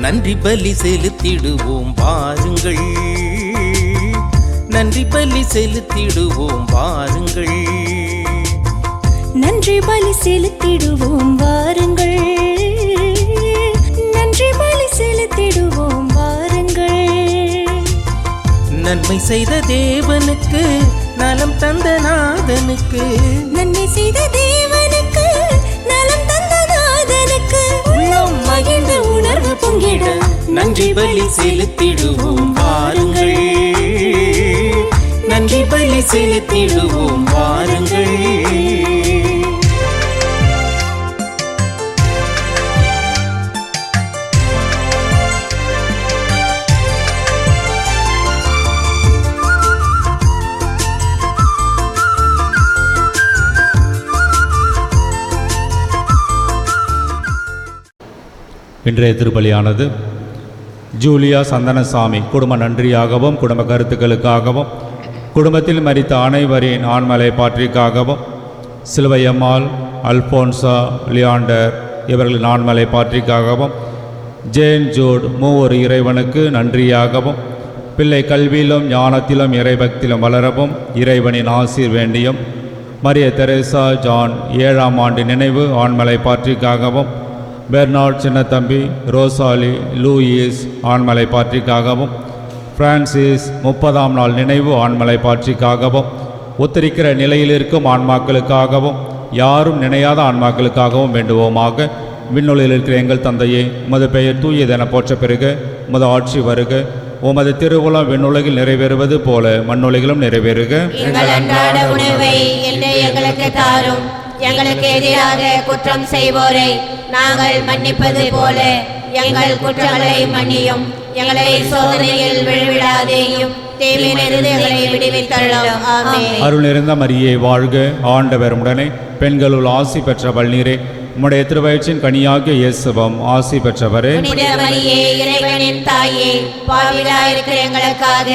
நன்றி பலி செலுத்திடுவோம் வாருங்கள், நன்றி பலி செலுத்திடுவோம் வாருங்கள், நன்றி பலி செலுத்திடுவோம் வாருங்கள், நன்றி பலி செலுத்திடுவோம் வாருங்கள். நன்மை செய்த தேவனுக்கு, நலம் தந்த நாதனுக்கு, நன்மை செய்த தேவனுக்கு, நலம் தந்த நாதனுக்கு, உள்ளம் மகிழ்ந்த உணர்வு பொங்கிட நன்றி பலி செலுத்திடுவோம் வாருங்கள், நன்றி பலி செலுத்திடுவோம் வாருங்கள். இன்றைய திருப்பலியானது ஜூலியா சந்தனசாமி குடும்ப நன்றியாகவும் குடும்ப கருத்துக்களுக்காகவும் குடும்பத்தில் மரித்த அனைவரின் ஆண்மலை பாற்றிக்காகவும் சிலுவையம்மாள், அல்போன்சா, லியாண்டர் இவர்களின் ஆண்மலை பாற்றிக்காகவும் ஜேன் ஜூட் மூவர் இறைவனுக்கு நன்றியாகவும் பிள்ளை கல்வியிலும் ஞானத்திலும் இறைபக்தியிலும் வளரவும் இறைவனின் ஆசீர் வேண்டியும் மரிய தெரேசா ஜான் 7ஆம் ஆண்டு நினைவு ஆண்மலை பாற்றிக்காகவும் பெர்னார்ட் சின்னத்தம்பி, ரோசாலி, லூயிஸ் ஆண்மலை பாற்றிக்காகவும் பிரான்சிஸ் 30ஆம் நாள் நினைவு ஆண்மலை பாற்றிக்காகவும் ஒத்திருக்கிற நிலையில் இருக்கும் ஆன்மாக்களுக்காகவும் யாரும் நினையாத ஆன்மாக்களுக்காகவும் வேண்டுவோமாக. விண்ணுலகில் இருக்கிற எங்கள் தந்தையே, உமது பெயர் தூயதென போற்ற பெறுக, உமது ஆட்சி வருக, உமது திருவுளம் விண்ணுலகில் நிறைவேறுவது போல மண்ணுலகிலும் நிறைவேறுக. எங்கள் அன்றாட உணவை இன்று எங்களுக்கு தாரும். எங்களுக்கு எதிராக குற்றம் செய்வோரை நாங்கள் மன்னிப்பது போல எங்கள் குற்றங்களை மன்னியும். எங்களை சோதனையில் விழவிடாதேயும், தீமையிலிருந்து எங்களை விடுவித்தள்ளும். ஆமென். அருள் நிறைந்த மரியே வாழ்க, ஆண்டவர் உடனே பெண்களுள் ஆசி பெற்றவள் நீரே, உம்முடைய திருவயிற்றின் கனியாகிய இயேசுவும் ஆசி பெற்றவரே. புனித மரியே, இறைவனின் தாயே, பாவிகளாயிருக்கிற எங்களுக்காக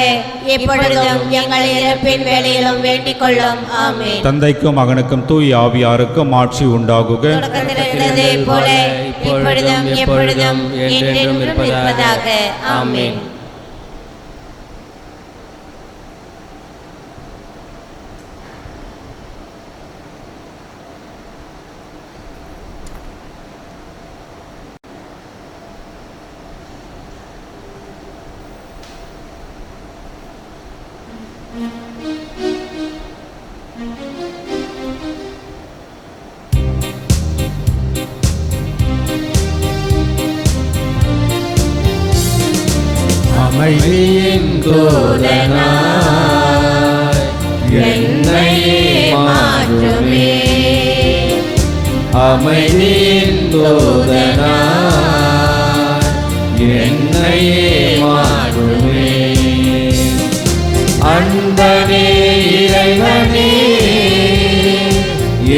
இப்பொழுதும் எங்கள் இறப்பின் வேளையிலும் வேண்டிக் கொள்ளும். ஆமென். தந்தைக்கும் மகனுக்கும் தூய ஆவியாருக்கும் ஆட்சி உண்டாகுக. தொடக்கத்தில் இருந்ததை போல இப்பொழுதும் எப்பொழுதும் என்றென்றும் இருப்பதாக. ஆமென். அமைதியின் தூதனாய் என்னையே மாற்றுமே, அமைதியின் தூதனாய் என்னையே மாற்றுமே. அன்பனே இறைவனே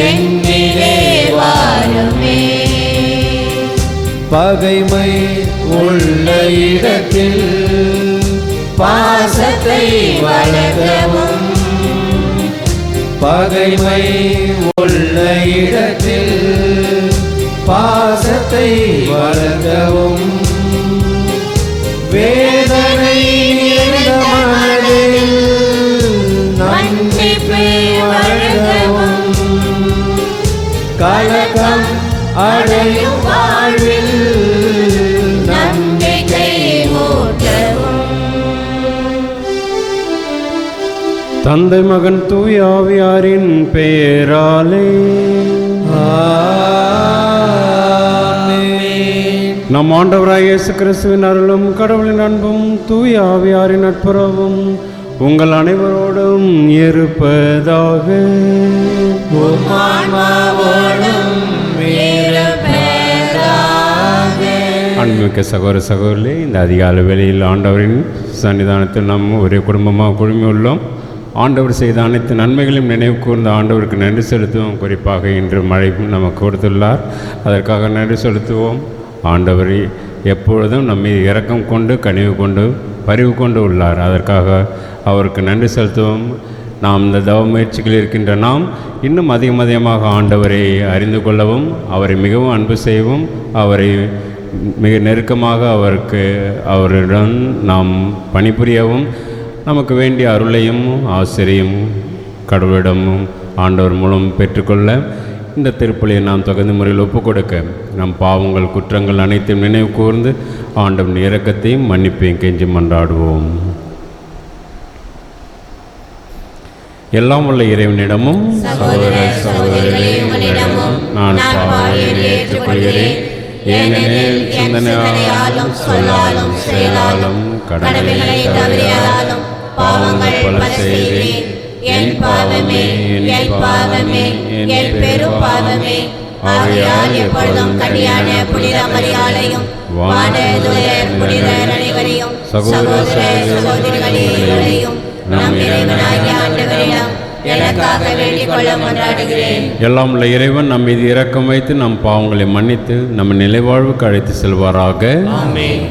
என்னிலே வாருமே, பகைமை உள்ள இடத்தில் பாசத்தை வளர்க்கவும், பகைமை உள்ள இடத்தில் பாசத்தை வளர்க்கவும், வேதனை நிறைந்த மனதில் நம்பிக்கை வளர்க்கவும், கலக்கம் அடையும் வாழ்வில் நம்பிக்கை ஊட்டவும். தந்தை மகன் தூய ஆவியாரின் பெயராலே ஆமென். நம் ஆண்டவராகிய இயேசு கிறிஸ்துவின் அருளும் கடவுளின் அன்பும் தூய ஆவியாரின் நட்புறவும் உங்கள் அனைவரோடும் இருப்பதாக. உம் ஆன்மாவோடும் இருப்பதாக. அன்புமிக்க சகோதர சகோதரிகளே, இந்த அதிகாலை வேளையில் ஆண்டவரின் சன்னிதானத்தில் நாம் ஒரே குடும்பமாக குழுமியுள்ளோம். ஆண்டவர் செய்த அனைத்து நன்மைகளையும் நினைவு கூர்ந்த ஆண்டவருக்கு நன்றி செலுத்துவோம். குறிப்பாக இன்று மழை நமக்கு கொடுத்துள்ளார், அதற்காக நன்றி செலுத்துவோம். ஆண்டவர் எப்பொழுதும் நம்மை இரக்கம் கொண்டு கனிவு கொண்டு பரிவு கொண்டு உள்ளார், அதற்காக அவருக்கு நன்றி செலுத்துவோம். நாம் இந்த தவ முயற்சிகள் இருக்கின்ற நாம் இன்னும் அதிகமாக ஆண்டவரை அறிந்து கொள்ளவும், அவரை மிகவும் அன்பு செய்யவும், அவரை மிக நெருக்கமாக அவரிடம் நாம் பணிபுரியவும் நமக்கு வேண்டிய அருளையும் ஆசிரியும் கடவுளிடமும் ஆண்டவர் மூலம் பெற்றுக்கொள்ள இந்த திருப்பலியை நாம் தகுந்த முறையில் ஒப்புக் கொடுக்க நம் பாவங்கள் குற்றங்கள் அனைத்தையும் நினைவு கூர்ந்து ஆண்டவன் இரக்கத்தையும் மன்னிப்பையும் கெஞ்சி மன்றாடுவோம். எல்லாம் உள்ள இறைவனிடமும் சகோதர சகோதரிகளே, உங்களிடமும் நான் பாவியை ஏற்றுக்கொள்கிறேன். ஏனெனில் சிந்தனையாலும் சொல்லாலும் செயலாலும் கடமைகளை தவறியாலும் பாவங்கள் பல செய்தேன். என் பாவமே, என் பாவமே, என் பெரும் பாவமே. ஆகையால் எப்பொழுதும் கன்னியான புனித மரியாளையும் வானதூதர் புனிதர் அனைவரையும் சகோதர சகோதரிகளையும் நம் இறைவனாகிய ஆண்டவரிடம் எனக்காக வேண்டிக் கொள்ள மன்றாடுகிறேன். எல்லாம் உள்ள இறைவன் நம் மீது இரக்கம் வைத்து நம் பாவங்களை மன்னித்து நம்ம நிலைவாழ்வுக்கு அழைத்து செல்வாராக. ஆமென்.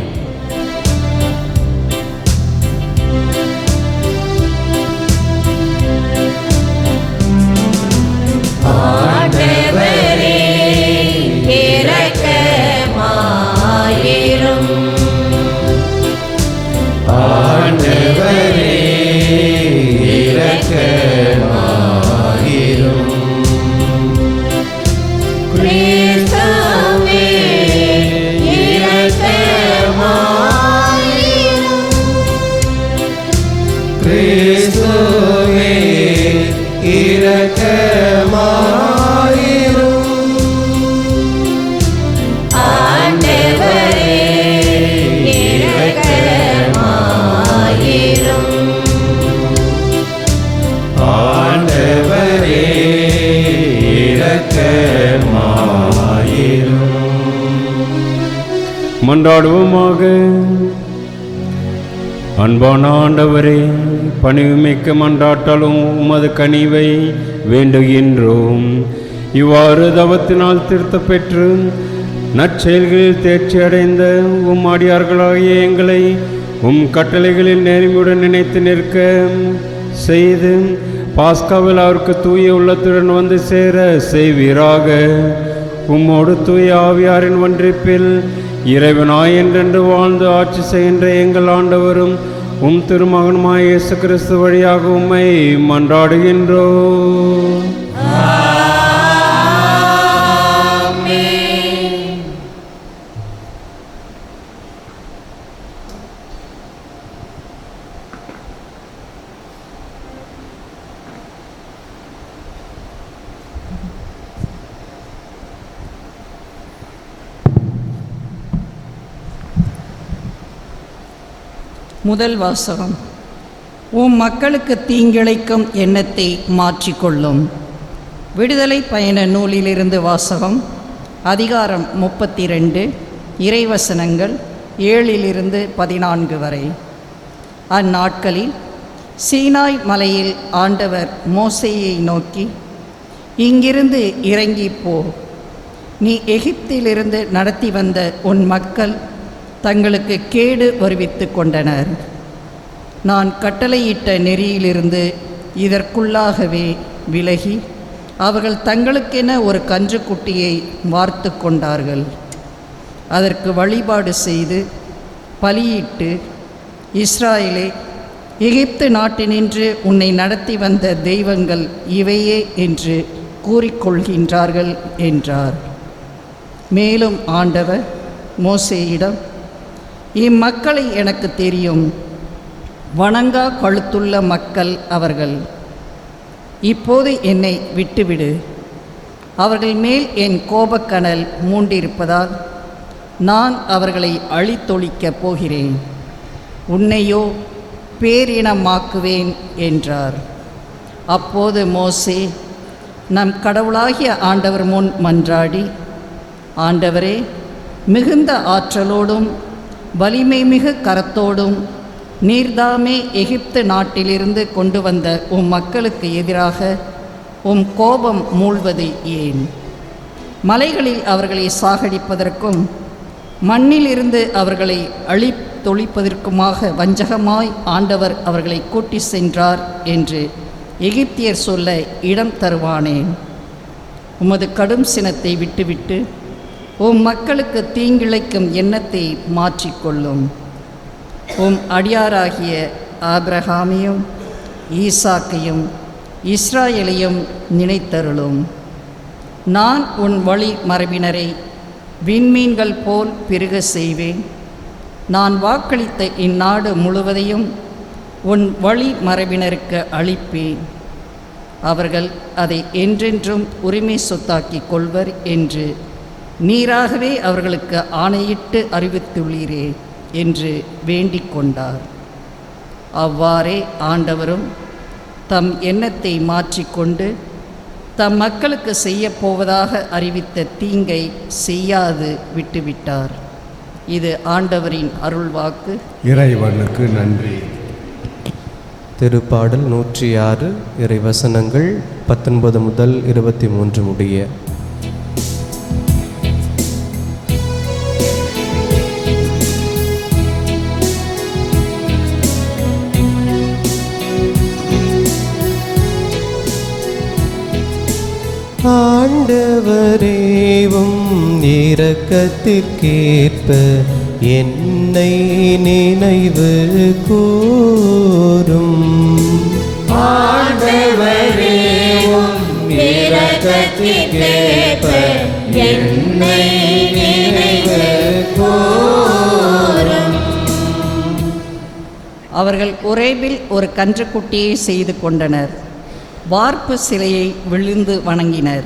ஆண்டவரே இரக்கமாயிரும். ஆண்டவரே இரக்கமாயிரும். கிறிஸ்துவே இரக்கமாயிரும். கிறிஸ்துவே இரக்கமாயிரும். ஆண்டவரே இரக்கமாயிரும். ஆண்டவரே இரக்கமாயிரும். மன்றாடுவோமாக. அன்பான ஆண்டவரே, பணிவுமிக்க மன்றாட்டாலும் உமது கனிவை வேண்டுகின்றோம். இவ்வாறு தவத்தினால் திருத்தப் பெற்று நற்செயல்களில் தேர்ச்சி அடைந்த உம் அடியார்களாகிய எங்களை உம் கட்டளைகளில் நேர்மையுடன் நினைத்து நிற்க செய்து பாஸ்காவில் அவருக்கு தூய உள்ளத்துடன் வந்து சேர செய்வீராக. உம்மோடு தூய ஆவியாரின் ஒன்றிப்பில் இறைவனாய் என்றென்று வாழ்ந்து ஆட்சி செய்கின்ற எங்கள் ஆண்டவரும் உம் திருமகனுமாய் இயேசு கிறிஸ்து வழியாக உம்மை மன்றாடுகின்றோம். முதல் வாசகம். உம் மக்களுக்கு தீங்கிழைக்கும் எண்ணத்தை மாற்றிக்கொள்ளும். விடுதலை பயண நூலிலிருந்து வாசகம். அதிகாரம் 32, இறைவசனங்கள் 7-14 வரை. அந்நாட்களில் சீனாய் மலையில் ஆண்டவர் மோசேயை நோக்கி, இங்கிருந்து இறங்கிப் போ. நீ எகிப்திலிருந்து நடத்தி வந்த உன் மக்கள் தங்களுக்கு கேடு வருவித்து கொண்டனர். நான் கட்டளையிட்ட நெறியிலிருந்து இதற்குள்ளாகவே விலகி அவர்கள் தங்களுக்கென ஒரு கன்றுக்குட்டியை வார்த்து கொண்டார்கள். அதற்கு வழிபாடு செய்து பலியிட்டு, இஸ்ராயேலே, எகிப்து நாட்டினின்று உன்னை நடத்தி வந்த தெய்வங்கள் இவையே என்று கூறிக்கொள்கின்றார்கள் என்றார். மேலும் ஆண்டவர் மோசேயிடம், இம்மக்களை எனக்கு தெரியும், வணங்கா கழுத்துள்ள மக்கள் அவர்கள். இப்போது என்னை விட்டுவிடு. அவர்கள் மேல் என் கோபக்கனல் மூண்டிருப்பதால் நான் அவர்களை அழித்தொழிக்கப் போகிறேன். உன்னையோ பேரினமாக்குவேன் என்றார். அப்போது மோசே நம் கடவுளாகிய ஆண்டவர் முன் மன்றாடி, ஆண்டவரே, மிகுந்த ஆற்றலோடும் வலிமை மிகு கரத்தோடும் நீர்தாமே எகிப்து நாட்டிலிருந்து கொண்டு வந்த உம் மக்களுக்கு எதிராக உம் கோபம் மூழ்வது ஏன்? மலைகளில் அவர்களை சாகடிப்பதற்கும் மண்ணிலிருந்து அவர்களை அழித்தொழிப்பதற்குமாக வஞ்சகமாய் ஆண்டவர் அவர்களை கூட்டி சென்றார் என்று எகிப்தியர் சொல்ல இடம் தருவானேன்? உமது கடும் சினத்தை விட்டுவிட்டு உம் மக்களுக்கு தீங்கிழைக்கும் எண்ணத்தை மாற்றிக்கொள்ளும். உம் அடியாராகிய ஆபிரகாமையும் ஈசாக்கையும் இஸ்ராயேலையும் நினைத்தருளும். நான் உன் வழி மரபினரை விண்மீன்கள் போல் பெருக செய்வேன். நான் வாக்களித்த இந்நாடு முழுவதையும் உன் வழி மரபினருக்கு அளிப்பேன். அவர்கள் அதை என்றென்றும் உரிமை சொத்தாக்கிக் கொள்வர் என்று நீராகவே அவர்களுக்கு ஆணையிட்டு அறிவித்துள்ளீரே என்று வேண்டிக் கொண்டார். அவ்வாறே ஆண்டவரும் தம் எண்ணத்தை மாற்றிக்கொண்டு தம் மக்களுக்கு செய்யப்போவதாக அறிவித்த தீங்கை செய்யாது விட்டுவிட்டார். இது ஆண்டவரின் அருள்வாக்கு. இறைவனுக்கு நன்றி. திருப்பாடல் 106 இறைவசனங்கள் 19 முதல் 23 முடிய. ஆண்டவரேவும் இரக்கத்திற்கேற்ப என்னை நினைவு கூரும். ஆண்டவரேவும் இரக்கத்திற்கேற்ப என்னை நினைவு கூரும். அவர்கள் ஒரேபில் ஒரு கன்றுக்குட்டியை செய்து கொண்டனர். வார்ப்பு சிலையை விழுந்து வணங்கினர்.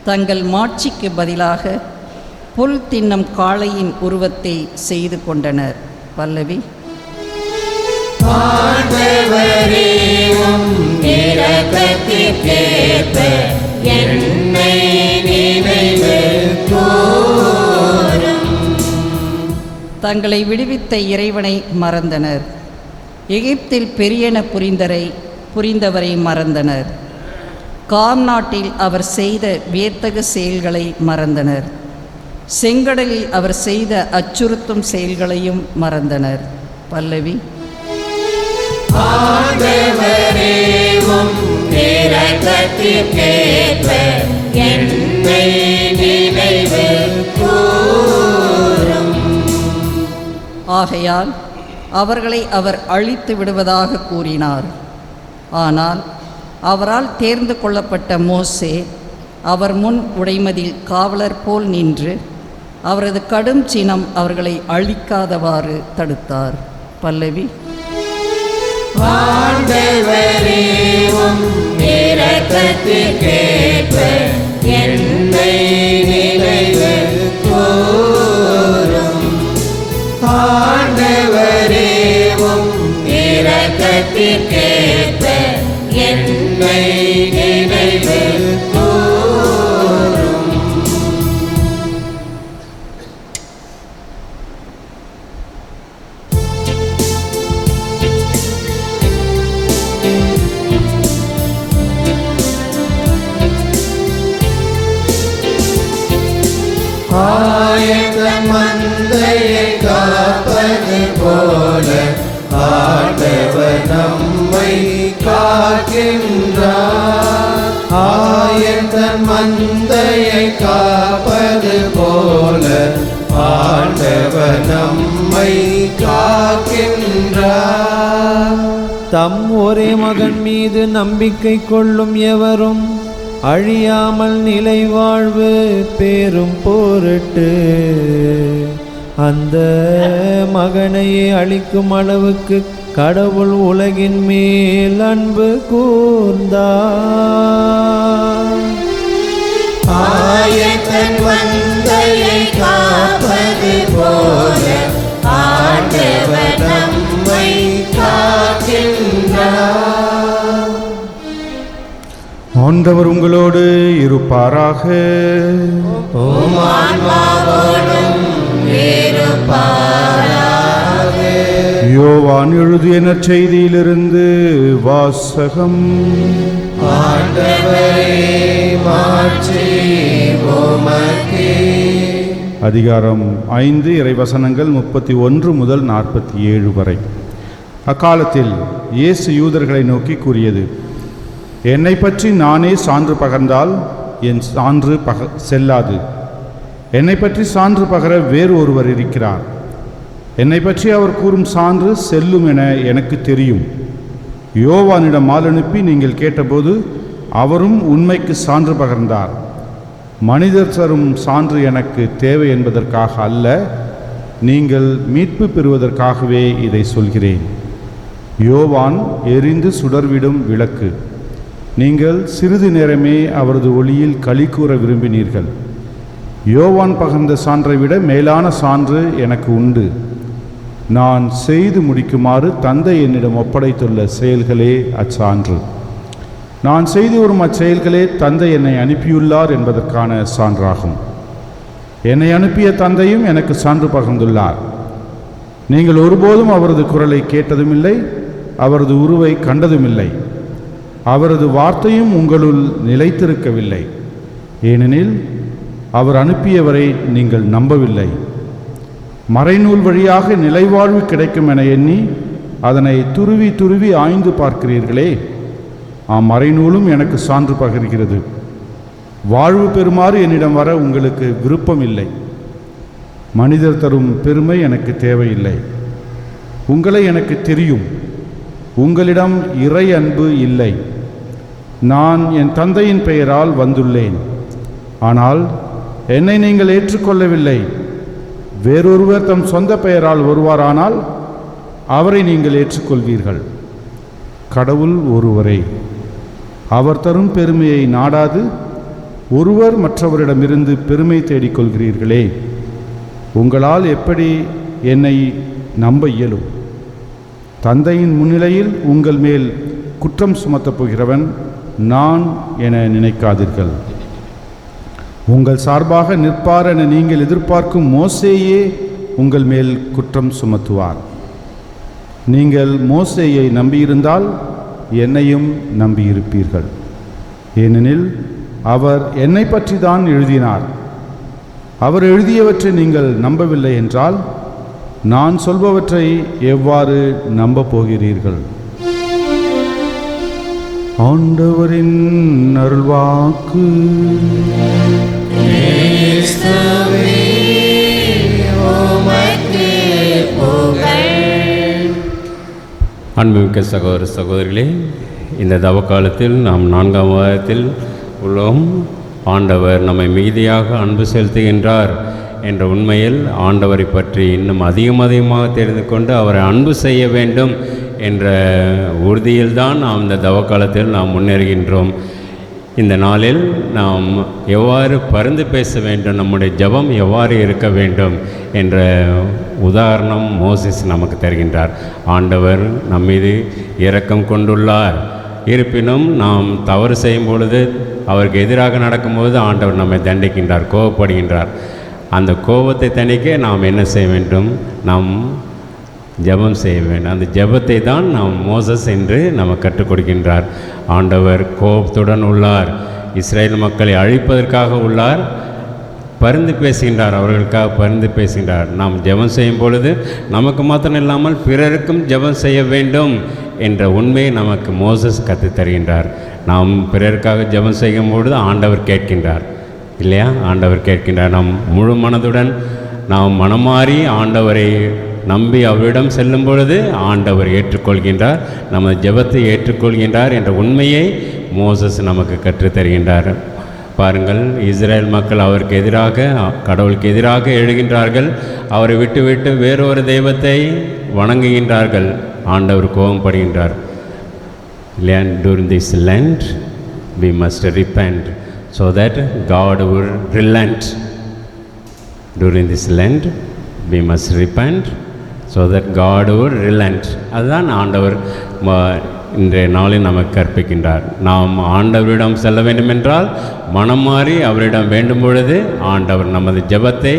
தங்கள் மாட்சிக்கு பதிலாக புல் தின்னும் காளையின் உருவத்தை செய்து கொண்டனர். பல்லவி. ஆண்டவரேவும் இரக்கத்திற்கேற்ப என்னை நினைவு கூரும். தங்களை விடுவித்த இறைவனை மறந்தனர். எகிப்தில் பெரியன புரிந்தவரை மறந்தனர். காம் நாட்டில் அவர் செய்த வியத்தகு செயல்களை மறந்தனர். செங்கடலில் அவர் செய்த அச்சுறுத்தும் செயல்களையும் மறந்தனர். பல்லவி. ஆண்டவரேவும் இரக்கத்திற்கேற்ப என்னை நினைவு கூரும். ஆகையால் அவர்களை அவர் அழித்து விடுவதாக கூறினார். ஆனால் அவரால் தேர்ந்து கொள்ளப்பட்ட மோசே அவர் முன் உடைமதில் காவலர் போல் நின்று அவரது கடும் சினம் அவர்களை அழிக்காதவாறு தடுத்தார். பல்லவி. ஆண்டவரேவும் இரக்கத்திற்கேற்ப என்னை நினைவு கூரும். ஆண்டவரேவும் இரக்கத்திற்கேற்ப என்னை நினைவு கூரும். ஆயத்தன் மந்தையை காப்பது போல ஆண்டவர் நம்மை காக்கின்றார். ஆயத்தன் மந்தையை காப்பது போல ஆண்டவர் நம்மை காக்கின்றார். தம் ஒரே மகன் மீது நம்பிக்கை கொள்ளும் எவரும் அழியாமல் நிலை வாழ்வு பெறும் பொருட்டு அந்த மகனையே அளிக்கும் அளவுக்கு கடவுள் உலகின் மேல் அன்பு கூர்ந்தார். ஆயத்தன் மந்தையை காப்பது போல ஆண்டவர் நம்மை காக்கின்றார். ஆண்டவர் உங்களோடு இருப்பாராக. உம் ஆன்மாவோடும் இருப்பாராக. யோவான் எழுதிய நற்செய்தியிலிருந்து வாசகம். ஆண்டவரே மாட்சி உமக்கே. அதிகாரம் 5 இறைவசனங்கள் 31 முதல் 47 வரை. அக்காலத்தில் இயேசு யூதர்களை நோக்கி கூறியது, என்னை பற்றி நானே சான்று பகர்ந்தால் என் சான்று செல்லாது. என்னை பற்றி சான்று பகர வேறு ஒருவர் இருக்கிறார். என்னை பற்றி அவர் கூறும் சான்று செல்லும் என எனக்கு தெரியும். யோவானிடம் ஆள் அனுப்பி நீங்கள் கேட்டபோது அவரும் உண்மைக்கு சான்று பகர்ந்தார். மனிதர் தரும் சான்று எனக்கு தேவை என்பதற்காக அல்ல, நீங்கள் மீட்பு பெறுவதற்காகவே இதை சொல்கிறேன். யோவான் எரிந்து சுடர்விடும் விளக்கு. நீங்கள் சிறிது நேரமே அவரது ஒளியில் களி கூற விரும்பினீர்கள். யோவான் பகர்ந்த சான்றை விட மேலான சான்று எனக்கு உண்டு. நான் செய்து முடிக்குமாறு தந்தை என்னிடம் ஒப்படைத்துள்ள செயல்களே அச்சான்று. நான் செய்து வரும் அச்செயல்களே தந்தை என்னை அனுப்பியுள்ளார் என்பதற்கான சான்றாகும். என்னை அனுப்பிய தந்தையும் எனக்கு சான்று பகர்ந்துள்ளார். நீங்கள் ஒருபோதும் அவரது குரலை கேட்டதுமில்லை, அவரது உருவை கண்டதுமில்லை. அவரது வார்த்தையும் உங்களுள் நிலைத்திருக்கவில்லை, ஏனெனில் அவர் அனுப்பியவரை நீங்கள் நம்பவில்லை. மறைநூல் வழியாக நிலைவாழ்வு கிடைக்கும் என எண்ணி அதனை துருவி துருவி ஆய்ந்து பார்க்கிறீர்களே, மறைநூலும் எனக்கு சான்று பகர்கிறது. வாழ்வு பெறுமாறு என்னிடம் வர உங்களுக்கு விருப்பம் இல்லை. மனிதர் தரும் பெருமை எனக்கு தேவையில்லை. உங்களை எனக்கு தெரியும். உங்களிடம் இறை அன்பு இல்லை. நான் என் தந்தையின் பெயரால் வந்துள்ளேன், ஆனால் என்னை நீங்கள் ஏற்றுக்கொள்ளவில்லை. வேறொருவர் தம் சொந்த பெயரால் வருவாரானால் அவரை நீங்கள் ஏற்றுக்கொள்வீர்கள். கடவுள் ஒருவரே. அவர் தரும் பெருமையை நாடாது ஒருவர் மற்றவரிடமிருந்து பெருமை தேடிக்கொள்கிறீர்களே. உங்களால் எப்படி என்னை நம்ப இயலும்? தந்தையின் முன்னிலையில் உங்கள் மேல் குற்றம் சுமத்தப் போகிறவன் நான் என நினைக்காதீர்கள். உங்கள் சார்பாக நிற்பார் என நீங்கள் எதிர்பார்க்கும் மோசேயே உங்கள் மேல் குற்றம் சுமத்துவார். நீங்கள் மோசேயை நம்பியிருந்தால் என்னையும் நம்பியிருப்பீர்கள், ஏனெனில் அவர் என்னை பற்றி தான் எழுதினார். அவர் எழுதியவற்றை நீங்கள் நம்பவில்லை என்றால் நான் சொல்பவற்றை எவ்வாறு நம்பப் போகிறீர்கள்? ஆண்டவரின் அருள்வாக்கு. அன்புமிக்க சகோதர சகோதரிகளே, இந்த தவக்காலத்தில் நாம் 4ஆம் வாரத்தில் உள்ளோம். ஆண்டவர் நம்மை மிகுதியாக அன்பு செலுத்துகின்றார் என்ற உண்மையில் ஆண்டவரை பற்றி இன்னும் அதிகமாக தெரிந்து கொண்டு அவரை அன்பு செய்ய வேண்டும் என்ற உறுதியில்தான் நாம் இந்த தவக்காலத்தில் நாம் முன்னேறுகின்றோம். இந்த நாளில் நாம் எவ்வாறு பரிந்து பேச வேண்டும், நம்முடைய ஜெபம் எவ்வாறு இருக்க வேண்டும் என்ற உதாரணம் மோசேஸ் நமக்கு தருகின்றார். ஆண்டவர் நம் மீது இரக்கம் கொண்டுள்ளார். இருப்பினும் நாம் தவறு செய்யும் பொழுது, அவருக்கு எதிராக நடக்கும்போது ஆண்டவர் நம்மை தண்டிக்கின்றார், கோபப்படுகின்றார். அந்த கோபத்தை தணிக்க நாம் என்ன செய்ய வேண்டும்? நாம் ஜெபம் செய்ய வேண்டும். அந்த ஜெபத்தை தான் நாம் மோசஸ் என்று நம்ம கற்றுக் கொடுக்கின்றார். ஆண்டவர் கோபத்துடன் உள்ளார், இஸ்ரேல் மக்களை அழிப்பதற்காக உள்ளார், பரிந்து பேசுகின்றார், அவர்களுக்காக பரிந்து பேசுகின்றார். நாம் ஜெபம் செய்யும் பொழுது நமக்கு மாத்திரம் இல்லாமல் பிறருக்கும் ஜெபம் செய்ய வேண்டும் என்ற உண்மையை நமக்கு மோசஸ் கற்றுத் தருகின்றார். நாம் பிறருக்காக ஜெபம் செய்யும் பொழுது ஆண்டவர் கேட்கின்றார் இல்லையா? ஆண்டவர் கேட்கின்றார். நாம் முழு மனதுடன் நாம் மனமாறி ஆண்டவரை நம்பி அவரிடம் செல்லும் பொழுது ஆண்டவர் ஏற்றுக்கொள்கின்றார், நமது ஜெபத்தை ஏற்றுக்கொள்கின்றார் என்ற உண்மையை மோசஸ் நமக்கு கற்றுத்தருகின்றார். பாருங்கள், இஸ்ரேல் மக்கள் அவருக்கு எதிராக, கடவுளுக்கு எதிராக எழுகின்றார்கள். அவரை விட்டு வேறொரு தெய்வத்தை வணங்குகின்றார்கள். ஆண்டவர் கோபப்படுகின்றார். During this Lent we must repent so that God will relent. During this Lent we must repent so that God will relent. அதுதான் ஆண்டவர் இன்றைய நாளில் நமக்கு கற்பிக்கின்றார். நாம் ஆண்டவரிடம் செல்ல வேண்டுமென்றால் மனம் மாறி அவரிடம் வேண்டும் பொழுது ஆண்டவர் நமது ஜெபத்தை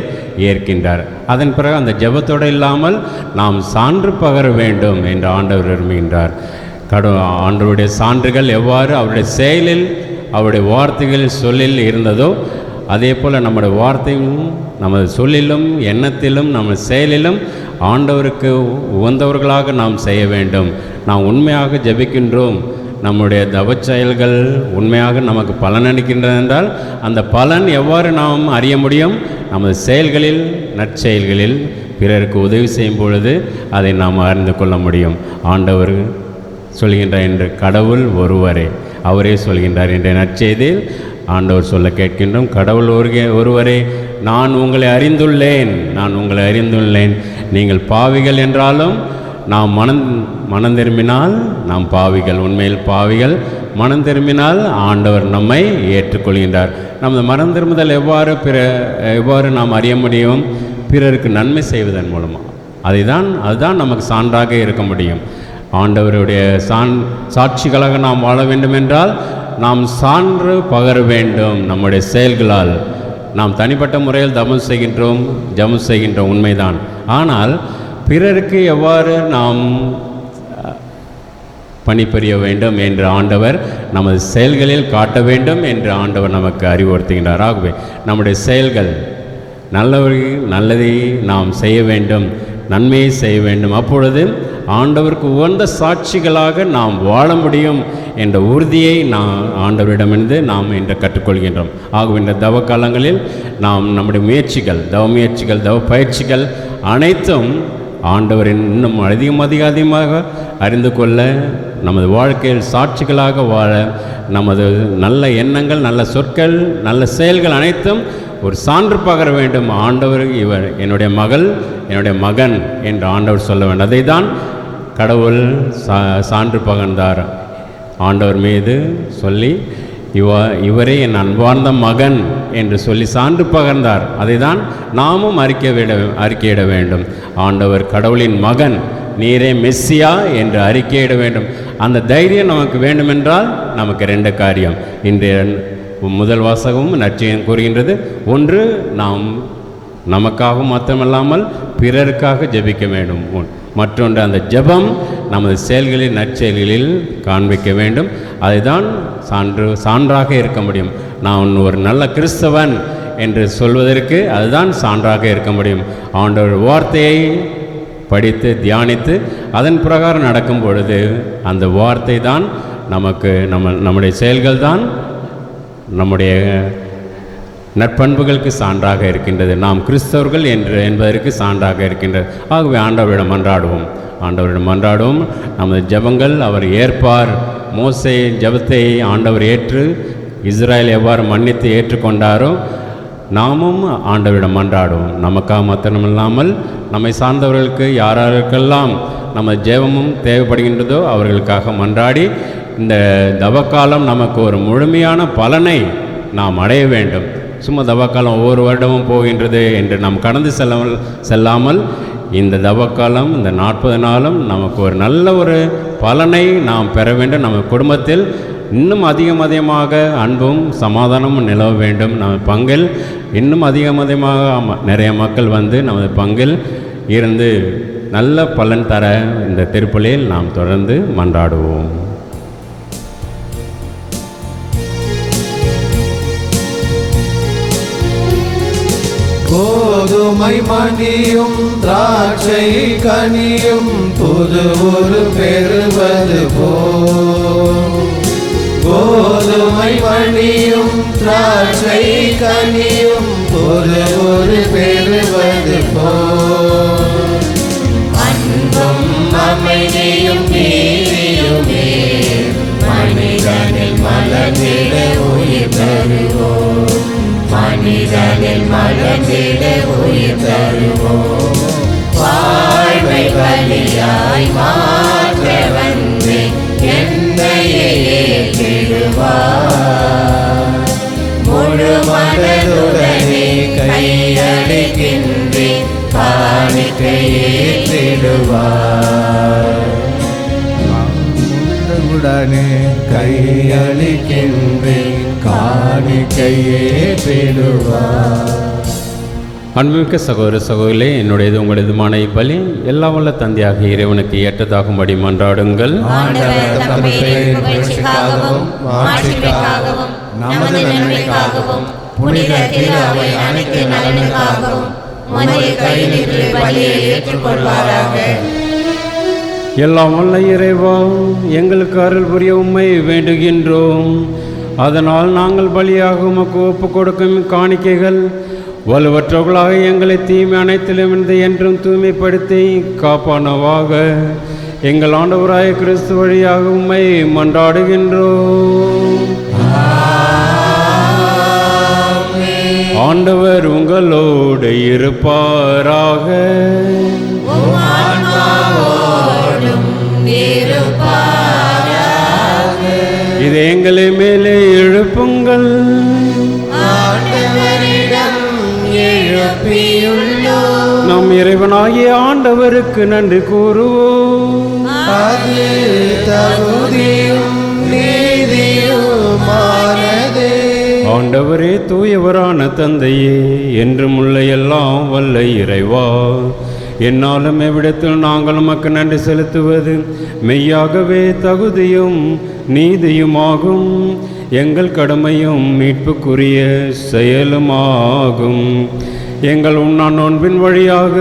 ஏற்கின்றார். அதன் பிறகு அந்த ஜெபத்தோடு இல்லாமல் நாம் சான்று பகர வேண்டும் என்று ஆண்டவர் விரும்புகின்றார். ஆண்டவருடைய சான்றுகள் எவ்வாறு அவருடைய செயலில், அவருடைய வார்த்தைகளில், சொல்லில் இருந்ததோ அதே போல் நம்முடைய வார்த்தையும், நமது சொல்லிலும், எண்ணத்திலும், நமது செயலிலும் ஆண்டவருக்கு உகந்தவர்களாக நாம் செய்ய வேண்டும். நாம் உண்மையாக ஜெபிக்கின்றோம், நம்முடைய தவச்செயல்கள் உண்மையாக நமக்கு பலனளிக்கின்றன என்றால் அந்த பலன் எவ்வாறு நாம் அறிய முடியும்? நமது செயல்களில், நற்செயல்களில் பிறருக்கு உதவி செய்யும் பொழுது அதை நாம் அறிந்து கொள்ள முடியும். ஆண்டவர் சொல்கின்றார் என்று கடவுள் ஒருவரே, அவரே சொல்கின்றார் என்ற நற்செய்தியில் ஆண்டவர் சொல்ல கேட்கின்றோம். கடவுள் ஒருவரே, நான் உங்களை அறிந்துள்ளேன், நீங்கள் பாவிகள் என்றாலும் நாம் மனம் திரும்பினால் நாம் பாவிகள், உண்மையில் பாவிகள். மனம் திரும்பினால் ஆண்டவர் நம்மை ஏற்றுக்கொள்கின்றார். நமது மனம் திரும்புதல் எவ்வாறு நாம் அறிய முடியும்? பிறருக்கு நன்மை செய்வதன் மூலமாக. அதுதான் நமக்கு சான்றாக இருக்க முடியும். ஆண்டவருடைய சாட்சிகளாக நாம் வாழ வேண்டுமென்றால் நாம் சான்று பகர வேண்டும். நம்முடைய செயல்களால் நாம் தனிப்பட்ட முறையில் ஜெபம் செய்கின்றோம் உண்மைதான். ஆனால் பிறருக்கு எவ்வாறு நாம் பணிபுரிய வேண்டும் என்று ஆண்டவர் நமது செயல்களில் காட்ட வேண்டும் என்று ஆண்டவர் நமக்கு அறிவுறுத்துகின்றார். ஆகவே நம்முடைய செயல்கள் நல்லதை நாம் செய்ய வேண்டும், நன்மையை செய்ய வேண்டும். அப்பொழுது ஆண்டவருக்கு உகந்த சாட்சிகளாக நாம் வாழ முடியும் என்ற உறுதியை ஆண்டவரிடமிருந்து நாம் இன்று கற்றுக்கொள்கின்றோம். ஆகவே இந்த தவ காலங்களில் நாம் நம்முடைய முயற்சிகள், தவ பயிற்சிகள் அனைத்தும் ஆண்டவரின் இன்னும் அதிகமாக அறிந்து கொள்ள, நமது வாழ்க்கையில் சாட்சிகளாக வாழ, நமது நல்ல எண்ணங்கள், நல்ல சொற்கள், நல்ல செயல்கள் அனைத்தும் ஒரு சான்று பகர வேண்டும். ஆண்டவர் இவர் என்னுடைய மகன் என்று ஆண்டவர் சொல்ல வேண்டும். அதை தான் கடவுள் சான்று பகர்ந்தார் ஆண்டவர் மீது சொல்லி, இவரே என் அன்பார்ந்த மகன் என்று சொல்லி சான்று பகர்ந்தார். அதை தான் நாமும் அறிக்கையிட வேண்டும். ஆண்டவர் கடவுளின் மகன், நீரே மெஸ்ஸியா என்று அறிக்கையிட வேண்டும். அந்த தைரியம் நமக்கு வேண்டுமென்றால் நமக்கு 2 காரியம். இன்றைய முதல் வாசகமும் நற்செய்தியும் கூறுகின்றது. ஒன்று, நாம் நமக்காகவும் மாத்திரமல்லாமல் பிறருக்காக ஜெபிக்க வேண்டும். மற்றொன்று, அந்த ஜெபம் நமது செயல்களில், நற்செயல்களில் காண்பிக்க வேண்டும். அதுதான் சான்றாக இருக்க முடியும். நான் ஒரு நல்ல கிறிஸ்தவன் என்று சொல்வதற்கு அதுதான் சான்றாக இருக்க முடியும். ஆண்டவர் வார்த்தையை படித்து தியானித்து அதன் பிரகாரம் நடக்கும் பொழுது அந்த வார்த்தை தான் நம்முடைய செயல்கள் தான் நம்முடைய நற்பண்புகளுக்கு சான்றாக இருக்கின்றது. நாம் கிறிஸ்தவர்கள் என்பதற்கு சான்றாக இருக்கின்றது. ஆகவே ஆண்டவரிடம் மன்றாடுவோம். நமது ஜெபங்கள் அவர் ஏற்பார். மோசே ஜெபத்தை ஆண்டவர் ஏற்று இஸ்ராயல் எவ்வாறு மன்னித்து ஏற்றுக்கொண்டாரோ நாமும் ஆண்டவரிடம் மன்றாடுவோம். நமக்காக மாத்திரமில்லாமல் நம்மை சார்ந்தவர்களுக்கு யாருக்கெல்லாம் நம்ம ஜெபமும் தேவைப்படுகின்றதோ அவர்களுக்காக மன்றாடி இந்த தவக்காலம் நமக்கு ஒரு முழுமையான பலனை நாம் அடைய வேண்டும். சும்மா தவக்காலம் ஒவ்வொரு வருடமும் போகின்றது என்று நாம் கடந்து செல்லாமல் இந்த தவக்காலம், இந்த 40 நாளும் நமக்கு ஒரு நல்ல ஒரு பலனை நாம் பெற வேண்டும். நம்ம குடும்பத்தில் இன்னும் அதிகமாக அன்பும் சமாதானமும் நிலவ வேண்டும். நம்ம பங்கில் இன்னும் அதிகமாக நிறைய மக்கள் வந்து நமது பங்கில் இருந்து நல்ல பலன் தர இந்த திருப்பலியில் நாம் தொடர்ந்து மன்றாடுவோம். கோதுமை மணியும் திராட்சை கனியும் புது ஒரு பெறுவது போல், கோதுமை மணியும் திராட்சை கனியும் புது ஒரு பெறுவது போல், அன்பும் அமைதியும் நீதியுமே மனிதனில் மலர்ந்திட உயிர் தருவோம், மனிதனில் மலர்ந்திட உயிர் தருவோம். வாழ்வை பலியாய் மாற்ற வந்து என்னையே ஏற்றிடுவார். முழு மனதுடனே கையளிக்கின்றேன், காணிக்கை ஏற்றிடுவார். உடனே கையளிக்கின்றேன், காணிக்கை ஏற்றிடுவார். அன்புமிக்க சகோதர சகோதரிகளே, என்னுடையது உங்களதுமான இப்பலி எல்லா வல்ல தந்தையாக இறைவனுக்கு ஏற்றதாகும்படி மன்றாடுங்கள். நமது நன்மைக்காகவும் புனித திரு அவை அனைத்து நலனுக்காகவும் உமது கையிலிருந்து பலியை ஏற்றுக்கொள்வாராக. எல்லாம் வல்ல இறைவா, எங்களுக்கு அருள் புரிய உம்மை வேண்டுகின்றோம். அதனால் நாங்கள் பலியாக உமக்கு ஒப்பு கொடுக்கும் காணிக்கைகள் வலுவற்றவர்களாக எங்களை தீமை அனைத்திலுமிருந்து என்றும் தூய்மைப்படுத்தி காப்பானவாக எங்கள் ஆண்டவராய கிறிஸ்து வழியாக உம்மை மன்றாடுகின்றோம். ஆண்டவர் உங்களோடு இருப்பாராக. இது எங்களை மேலே எழுப்புங்கள். நம் இறைவனாகிய ஆண்டவருக்கு நன்றி கூறுவோம். அது தகுதியும் நீதியுமானதே. ஆண்டவரே, தூயவரான தந்தையே, என்றும் உள்ள எல்லாம் வல்ல இறைவா, என்னாலும் எவ்விடத்தில் நாங்கள் உமக்கு நன்றி செலுத்துவது மெய்யாகவே தகுதியும் நீதியுமாகும். எங்கள் கடமையும் மீட்புக்குரிய செயலுமாகும். எங்கள் உண்ணா நோன்பின் வழியாக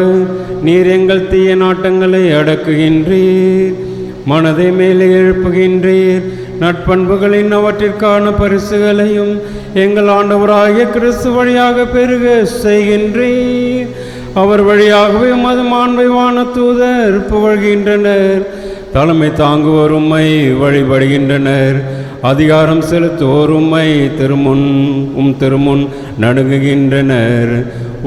நீர் எங்கள் தீய நாட்டங்களை அடக்குகின்றீர், மனதை மேலே எழுப்புகின்றீர். நட்பண்புகளின் அவற்றிற்கான பரிசுகளையும் எங்கள் ஆண்டவராகிய கிறிஸ்து வழியாக பெருக செய்கின்றீர். அவர் வழியாகவே உமது மாண்பை வான தூதர் புகழ்கின்றனர். தலைமை தாங்குவோர் உம்மை வழிபடுகின்றனர். அதிகாரம் செலுத்துவோர் உம்மை திருமுன் நடுங்குகின்றனர்.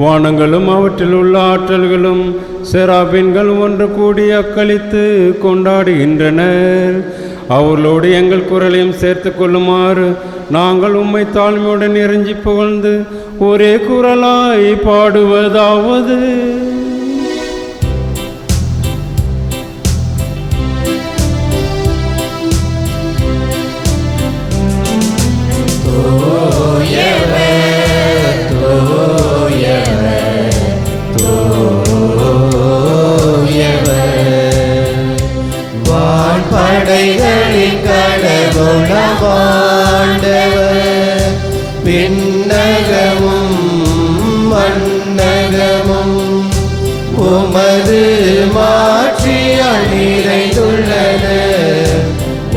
வானங்களும் அவற்றில் உள்ள ஆற்றல்களும் செராபின்கள் ஒன்று கூடி அக்களித்து கொண்டாடுகின்றனர். அவர்களோடு எங்கள் குரலையும் சேர்த்து கொள்ளுமாறு நாங்கள் உம்மை தாழ்மையுடன் இறைஞ்சி புகழ்ந்து ஒரே குரலாய் பாடுவதாவது: படைகளின் கடவுளவாண்டவர், விண்ணகமும் மண்ணகமும் உமது மாட்சியால் நிறைந்துள்ளன.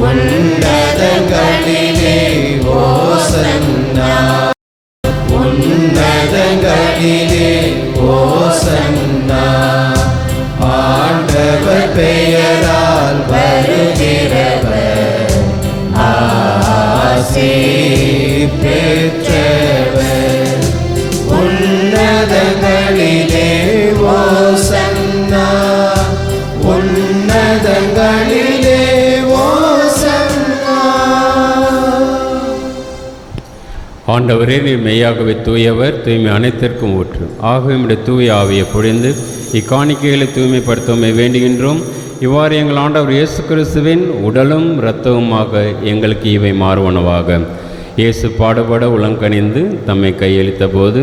உன்னதங்களிலே ஓசன்னா, உன்னதங்களிலே ஓசன்னா. ஆண்டவர் பெயரால் வருகிறவர் ஆசி பெற்றவர். உன்னதங்களிலே ஓசன்னா, உன்னதங்களிலே ஓசன்னா. ஆண்டவரே, நீர் மெய்யாகவே தூயவர், தூய்மை அனைத்திற்கும் ஊற்று. ஆகவே நம்முடைய தூய ஆவியை பொழிந்து இக்காணிக்கைகளை தூய்மைப்படுத்தவுமே வேண்டுகின்றோம். இவ்வாறு எங்கள் ஆண்டவர் இயேசு கிறிஸ்துவின் உடலும் இரத்தவுமாக எங்களுக்கு இவை மாறுவனவாக. இயேசு பாடுபட உளங்கணிந்து தம்மை கையளித்த போது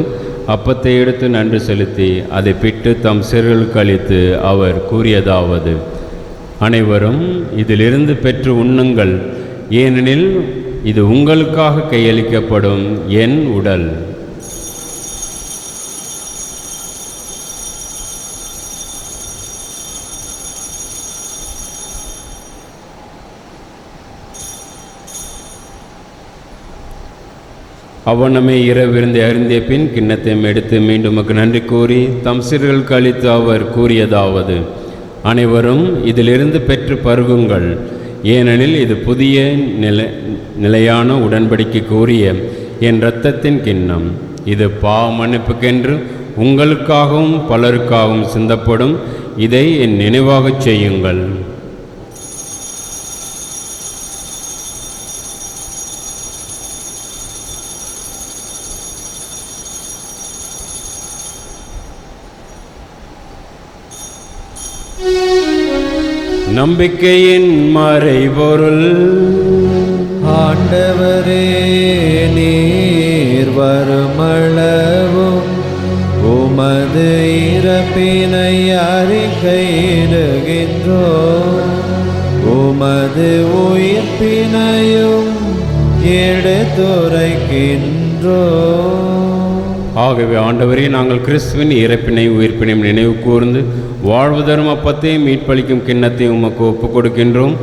அப்பத்தை எடுத்து நன்றி செலுத்தி அதை பிட்டு தம் சிறுகளுக்கு அளித்து அவர் கூறியதாவது: அனைவரும் இதிலிருந்து பெற்று உண்ணுங்கள், ஏனெனில் இது உங்களுக்காக கையளிக்கப்படும் என் உடல். அவ்வண்ணமே இரவிருந்தை அருந்திய பின் கிண்ணத்தையும் எடுத்து மீண்டும் நன்றி கூறி தம் சிறுகளுக்கு அளித்து அவர் கூறியதாவது: அனைவரும் இதிலிருந்து பெற்று பருகுங்கள், ஏனெனில் இது புதிய நிலையான உடன்படிக்கை கூறிய என் இரத்தத்தின் கிண்ணம். இது பாவ மன்னிப்புக்கென்று உங்களுக்காகவும் பலருக்காகவும் சிந்தப்படும். இதை என் நினைவாகச் செய்யுங்கள். நம்பிக்கையின் மறைபொருள். ஆண்டவரே, நீர் வருமளவும் உமது இறப்பினை அறிக்கையிடுகின்றோம், உமது உயிர்ப்பினையும் எடுத்துரைக்கின்றோம். ஆகவே ஆண்டவரே, நாங்கள் கிறிஸ்துவின் இறப்பினை உயிர்ப்பினையும் நினைவு கூர்ந்து வாழ்வு தரும் அப்பத்தையும் மீட்பளிக்கும் கிண்ணத்தையும் உமக்கு ஒப்புக் கொடுக்கின்றோம்.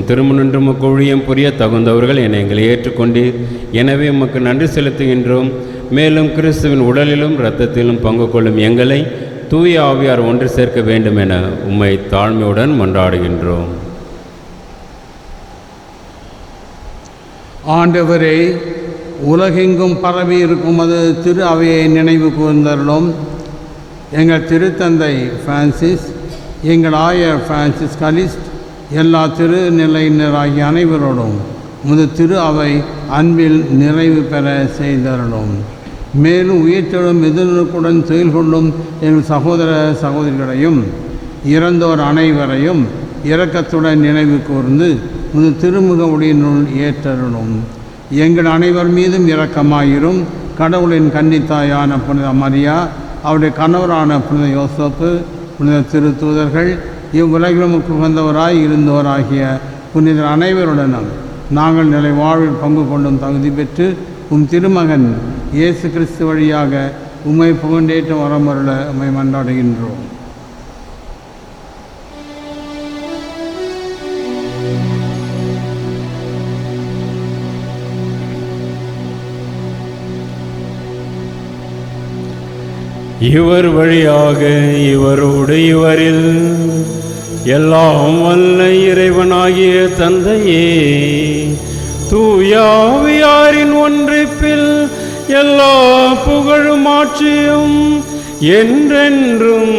திருமணன்று உமக்கு ஊழியம் புரிய தகுந்தவர்கள் என எங்களை ஏற்றுக்கொண்டீர். எனவே உமக்கு நன்றி செலுத்துகின்றோம். மேலும் கிறிஸ்துவின் உடலிலும் இரத்தத்திலும் பங்கு கொள்ளும் எங்களை தூய ஆவியார் ஒன்று சேர்க்க வேண்டும் என உம்மை தாழ்மையுடன் மன்றாடுகின்றோம். ஆண்டவரே, உலகெங்கும் பரவி இருக்கும் அது திரு அவையை நினைவு கூர்ந்தருளும். எங்கள் திருத்தந்தை பிரான்சிஸ், எங்கள் ஆயர் பிரான்சிஸ் கலிஸ்ட், எல்லா திருநிலையினராகிய அனைவரோடும் முது திரு அவை அன்பில் நிறைவு பெற செய்தருளும். மேலும் உயிர்த்தெழும் எதிர்நோக்குடன் செயல் கொள்ளும் எங்கள் சகோதர சகோதரிகளையும் இறந்தோர் அனைவரையும் இரக்கத்துடன் நினைவு கூர்ந்து முது திருமுக ஒளியினுள் ஏற்றருளும். எங்கள் அனைவர் மீதும் இரக்கமாயிரும். கடவுளின் கன்னித்தாயான புனித மரியா, அவருடைய கணவரான புனித யோசப்பு, புனித திருத்தூதர்கள், இவ்வுலகிலும் உகந்தவராய் இருந்தோராகிய புனிதர் அனைவருடனும் நாங்கள் நிலை வாழ்வில் பங்கு கொண்டும் தகுதி பெற்று திருமகன் இயேசு கிறிஸ்து வழியாக உம்மை புகண்டேற்ற வரமருள உம்மை மன்றாடுகின்றோம். இவர் வழியாக இவரோடு இவரில் எல்லாம் வல்ல இறைவனாகிய தந்தையே, தூயாவியாரின் ஒன்றிப்பில் எல்லா புகழும் ஆட்சியும் என்றென்றும்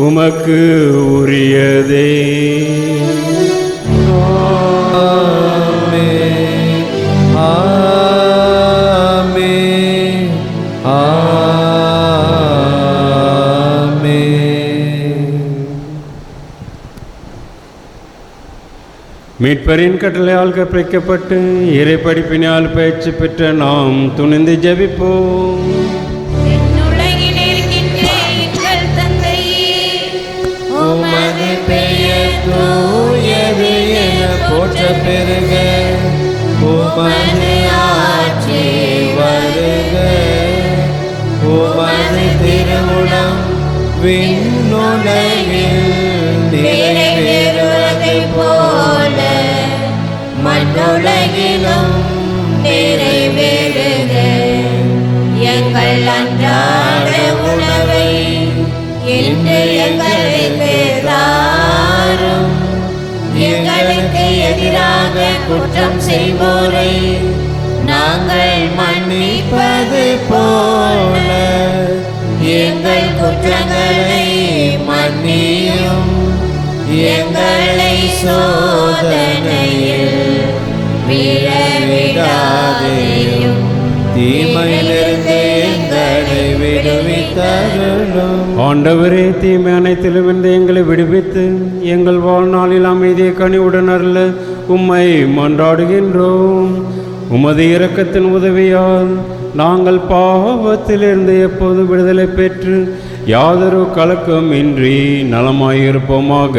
உமக்கு உரியதே. மீட்பரின் கட்டளையால் கற்பிக்கப்பட்டு இறை படிப்பினால் பயிற்சி பெற்ற நாம் துணிந்து ஜெபிப்போம். உலகில் இருக்கின்ற எங்கள் தந்தையே, உமது பெயர் தூயது என போற்ற பெறுக. உமது ஆட்சி வருக. உமது திருவுளம் விண்ணுலகில் நிறைவேறுவதைப் போல மண்ணுலகிலும் நிறைவேறுக. எங்கள் அன்றாட உணவை இன்று எங்களுக்கு தாரும். எங்களுக்கு எதிராக குற்றம் செய்வோரை நாங்கள் மன்னிப்பது போல எங்கள் குற்றங்களை மன்னியும். எங்களை சோதனையில் விழவிடாதேயும், தீமையிலிருந்து எங்களை விடுவித்தருளும். ஆண்டவரே, தீமை அனைத்திலும் இருந்து எங்களை விடுவித்து எங்கள் வாழ்நாளில் அமைதியை கனிவுடன் அருள உம்மை மன்றாடுகின்றோம். உமது இரக்கத்தின் உதவியால் நாங்கள் பாவத்திலிருந்து எப்போது விடுதலை பெற்று யாதொரு கலக்கமின்றி நலமாயிருப்போமாக.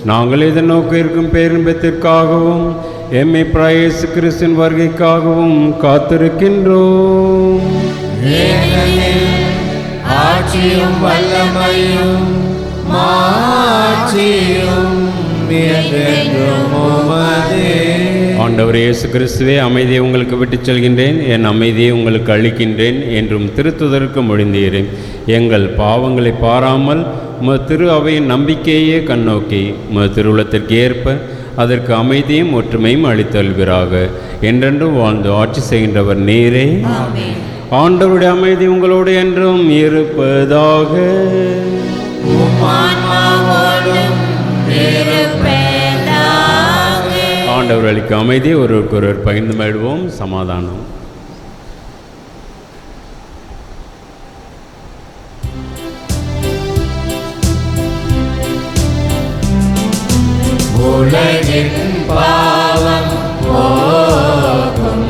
நாங்கள் எதிர்நோக்க இருக்கும் பேரின்பத்திற்காகவும் எம்மை இயேசு கிறிஸ்துவின் வருகைக்காகவும் காத்திருக்கின்றோம். ஆட்சியும் வல்லமையும் மாட்சியும் என்றென்றும் உமதே. ஆண்டவர் இயேசு கிறிஸ்துவே, அமைதியை உங்களுக்கு விட்டுச் செல்கின்றேன், என் அமைதியை உங்களுக்கு அளிக்கின்றேன் என்றும் திருத்துதருக்கு மொழிந்தீரேன். எங்கள் பாவங்களை பாராமல் உமது திரு அவையின் நம்பிக்கையே கண்ணோக்கி உமது திருவுளத்திற்கு ஏற்ப அதற்கு அமைதியும் ஒற்றுமையும் அளித்தல்வீராக. என்றென்றும் வாழ்ந்து ஆட்சி செய்கின்றவர் நீரே. ஆண்டவருடைய அமைதி உங்களோடு என்றும் இருப்பதாக. ஆண்டவர் அளிக்க அமைதி ஒருவருக்கொருவர் பகிர்ந்து மகிழ்வோம். சமாதானம். உலகின் பாவம் போகும்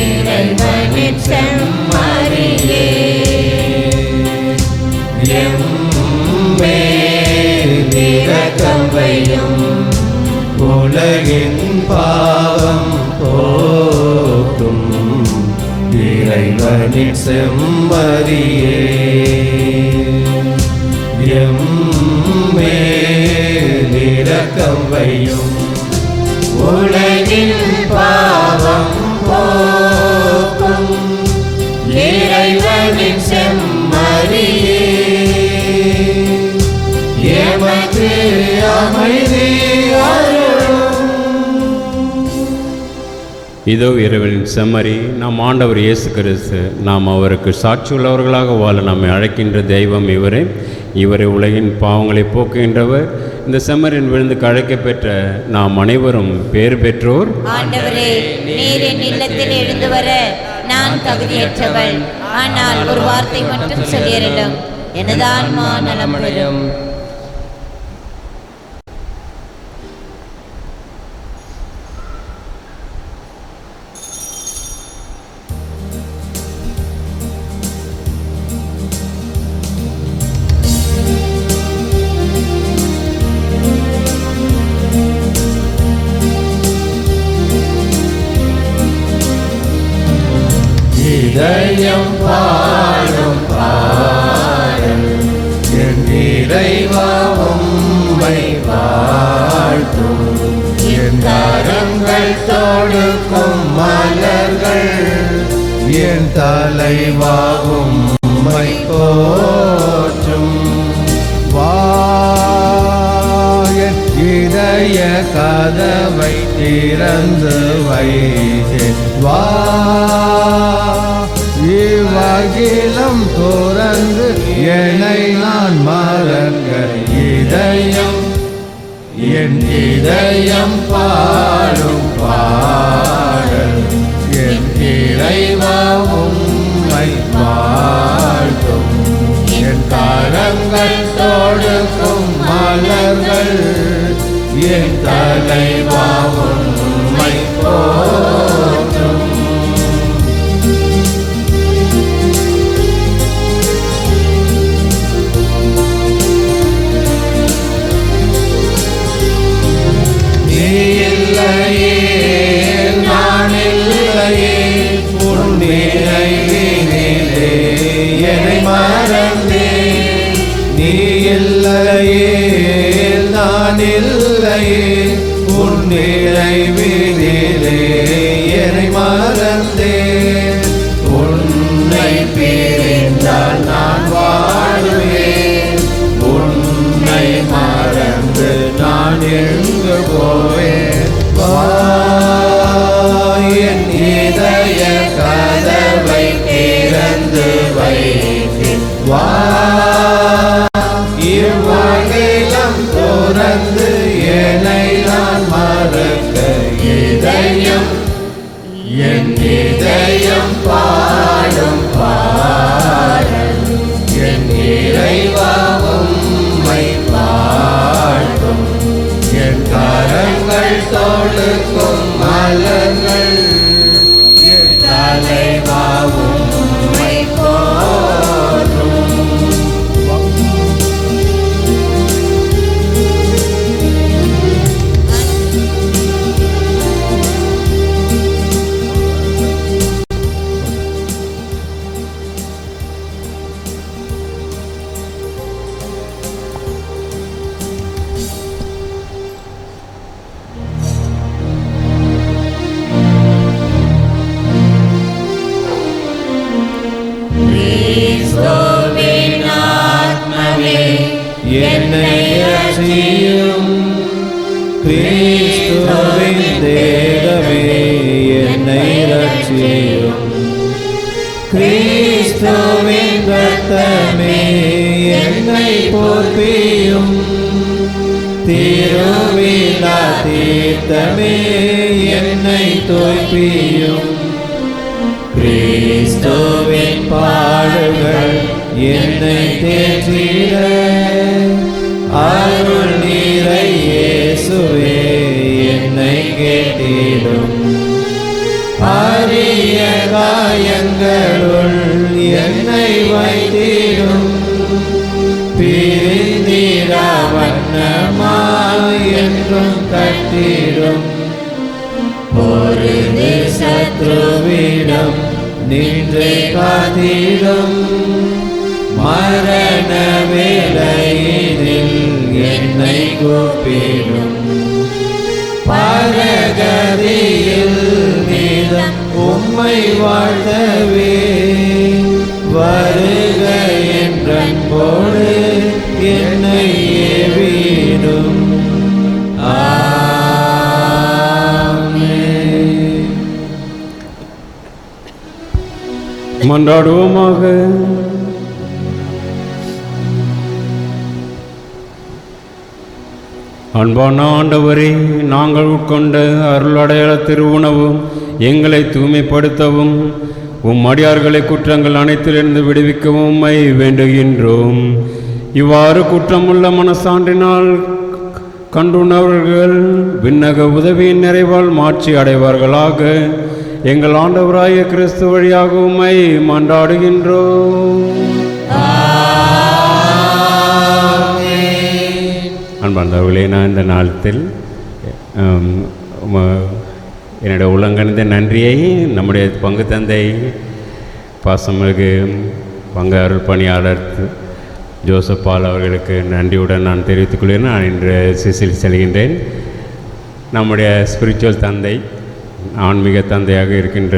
இறைவனின் செம்மறியே, எம்மேல் இரக்கம் வையும். உலகின் பாவம் போக்கும் இறை இறைவனின் செம்மறியே எம்மேல் இரக்கம் வையும் உலகின் பாவம் போக்கும் இறைவனின் செம்மறியே எமக்கு அமைதி இதோ இறைவனின் செம்மறி நாம் ஆண்டவர் இயேசு கிறிஸ்து. நாம் அவருக்கு சாட்சியுள்ளவர்களாக வாழ நம்மை அழைக்கின்ற தெய்வம் இவரை உலகின் பாவங்களை போக்குகின்றவர். இந்த செம்மறியின் விழுந்துக்கு அழைக்க பெற்ற நாம் அனைவரும் பேர் பெற்றோர். ஆண்டவரே, நீர் என் இல்லத்தில் எழுந்து வர நான் தகுதியற்றவள். ஆனால் ஒரு வார்த்தை மட்டும் சொல்லியருளும், எனது ஆன்மா நலம் பெறும். இதயம் பாடும் பாடல் என் இறைவா உம்மை வாழ்த்தும். என் கரங்கள் தொடுக்கும் மலர்கள் என் தலைவா உம்மை போற்றும். என் இதய கதவை திறந்து வைத்தேன். இவ்வகிலம் துறந்து என்னை நான் மறங்க இதயம் என் இதயம் பாடும் பாடல் என் இறைவா உம்மை வாழ்த்தும். என் கரங்கள் தொடுக்கும் மலர்கள் என் தலைவா உம்மை போற்றும். நான் இல்லையே உன் நினைவினிலே என்னை மறந்தேன். நீ இல்லையே நான் இல்லையே உன் நினைவினிலே என்னை மறந்தேன். உன்னை பிரிந்தால் நான் வாழுவேன். உன்னை மறந்து நான் எங்கு போவேன். என் இதய கதவை திறந்து வைத்தேன். இவ்வகிலம் துறந்து என்னை நான் மறக்க இதயம் என் இதயம் பாடும் பாடல் என் இறைவா உம்மை வாழ்த்தும். என் கரங்கள் தொடுக்கும் மலர்கள் என் தலைவா உம்மை போற்றும். கிறிஸ்துவின் ஆத்மாவே என்னை ரட்சியும். கிறிஸ்துவின் தேகமே என்னை ரட்சியும். கிறிஸ்துவின் இரத்தமே என்னை போற்றியும். திருவிழா தீர்த்தமே என்னை தோய்ப்பியும். கிறிஸ்துவின் பாடுகள் என்னை தேற்றிட அருள் நீரை இயேசுவே என்னை கேட்டிடும். அரிய காயங்களுள் என்னை வைத்திடும். பிரிந்திடா வண்ணமாய் என்றும் கட்டிடும். ஒரு சத்ருவிடம் நின்றே காத்திடும் மரண வேளையினில் என்னை கூப்பிடும் பரகதியில் நீதம் உம்மை வாழ்த்தவே வருக என்றன்போடு என்னை ஏவிடும். மன்றாடுவோமாக. அன்பான ஆண்டவரே, நாங்கள் உட்கொண்ட அருளடையாள திருவுணவும் எங்களை தூய்மைப்படுத்தவும் உம் அடியார்களை குற்றங்கள் அனைத்திலிருந்து விடுவிக்கவும் உம்மை வேண்டுகின்றோம். இவ்வாறு குற்றமுள்ள மனசான்றினால் கண்டுணவர்கள் விண்ணக உதவியின் நிறைவால் மாட்சி அடைவார்களாக. எங்கள் ஆண்டவராய கிறிஸ்து வழியாக உம்மை மன்றாடுகின்றோம். அன்பார்ந்தவர்களே, நான் இந்த நாளத்தில் என்னுடைய உள்ளங்கணிந்த நன்றியை நம்முடைய பங்கு தந்தை பாசமிகு பங்கு அருள் பணியாளர் ஜோசப் பால் அவர்களுக்கு நன்றியுடன் நான் தெரிவித்துக் கொள்கிறேன். நான் இன்று சிசில் செல்கின்றேன். நம்முடைய ஸ்பிரிச்சுவல் தந்தை, ஆன்மீக தந்தையாக இருக்கின்ற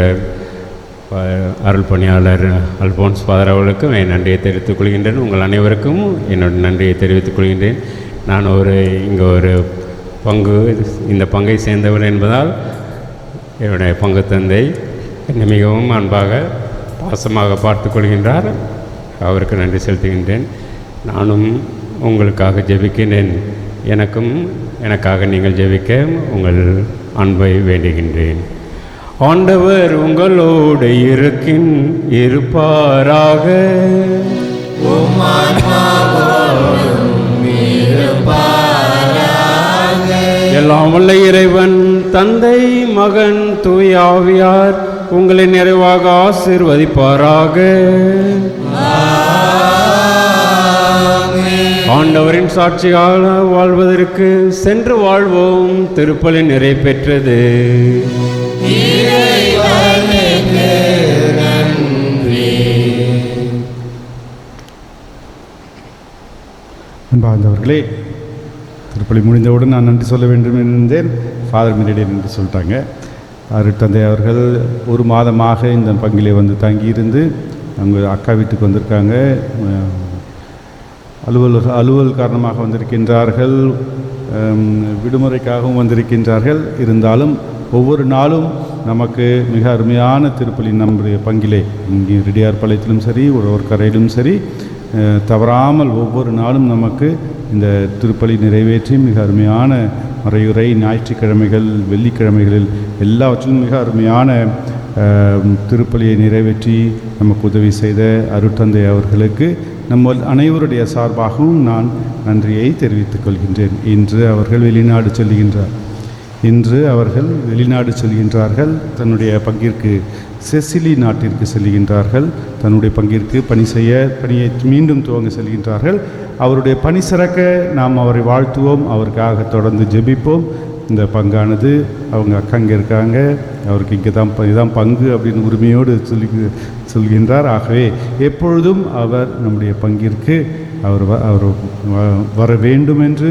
அருள் பணியாளர் அல்போன்ஸ் ஃபாதர் அவர்களுக்கும் என் நன்றியை தெரிவித்துக் கொள்கின்றேன். உங்கள் அனைவருக்கும் என்னோட நன்றியை தெரிவித்துக் கொள்கின்றேன். நான் இங்கே ஒரு இந்த பங்கை சேர்ந்தவர் என்பதால் என்னுடைய பங்கு தந்தை என்னை மிகவும் அன்பாக பாசமாக பார்த்து கொள்கின்றார். அவருக்கு நன்றி செலுத்துகின்றேன். நானும் உங்களுக்காக ஜெபிக்கின்றேன். எனக்காக நீங்கள் ஜெபிக்க உங்கள் அன்பை வேண்டுகின்றேன். ஆண்டவர் உங்களோடு இருப்பாராக. எல்லாம் வல்ல இறைவன் தந்தை, மகன், தூய ஆவியார் உங்களை நிறைவாக ஆசீர்வதிப்பாராக. ஆண்டவரின் சாட்சியாக வாழ்வதற்கு சென்று வாழ்வோம். திருப்பலி நிறை பெற்றது. அன்பார்ந்தவர்களே, திருப்பலி முடிந்தவுடன் நான் நன்றி சொல்ல வேண்டும் இருந்தேன். ஃபாதர் முன்னாடியே நன்றி சொல்லிட்டாங்க. அருட்தந்தை அவர்கள் ஒரு மாதமாக இந்த பங்கிலே வந்து தங்கியிருந்து அவங்க அக்கா வீட்டுக்கு வந்திருக்காங்க. அலுவல் காரணமாக வந்திருக்கின்றார்கள், விடுமுறைக்காகவும் வந்திருக்கின்றார்கள். இருந்தாலும் ஒவ்வொரு நாளும் நமக்கு மிக அருமையான திருப்பலி நம்முடைய பங்கிலே இங்கே ரெடியார் பாளையத்திலும் சரி, ஒரு கரையிலும் சரி, தவறாமல் ஒவ்வொரு நாளும் நமக்கு இந்த திருப்பலி நிறைவேற்றி மிக அருமையான மறையுறை ஞாயிற்றுக்கிழமைகள், வெள்ளிக்கிழமைகளில் எல்லாவற்றிலும் மிக அருமையான திருப்பலியை நிறைவேற்றி நமக்கு உதவி செய்த அருட்தந்தை அவர்களுக்கு நம்ம அனைவருடைய சார்பாகவும் நான் நன்றியை தெரிவித்துக் கொள்கின்றேன். இன்று அவர்கள் வெளிநாடு செல்கின்றார்கள். தன்னுடைய பங்கிற்கு செசிலி நாட்டிற்கு செல்கின்றார்கள். தன்னுடைய பங்கிற்கு பணியை மீண்டும் துவங்க செல்கின்றார்கள். அவருடைய பணி சிறக்க நாம் அவரை வாழ்த்துவோம், அவருக்காக தொடர்ந்து ஜெபிப்போம். இந்த பங்கானது அவங்க அக்கா இங்கே இருக்காங்க, அவருக்கு இங்கே தான் இதுதான் பங்கு அப்படின்னு உரிமையோடு சொல்கின்றார். ஆகவே எப்பொழுதும் அவர் நம்முடைய பங்கிற்கு அவர் வர வேண்டும் என்று,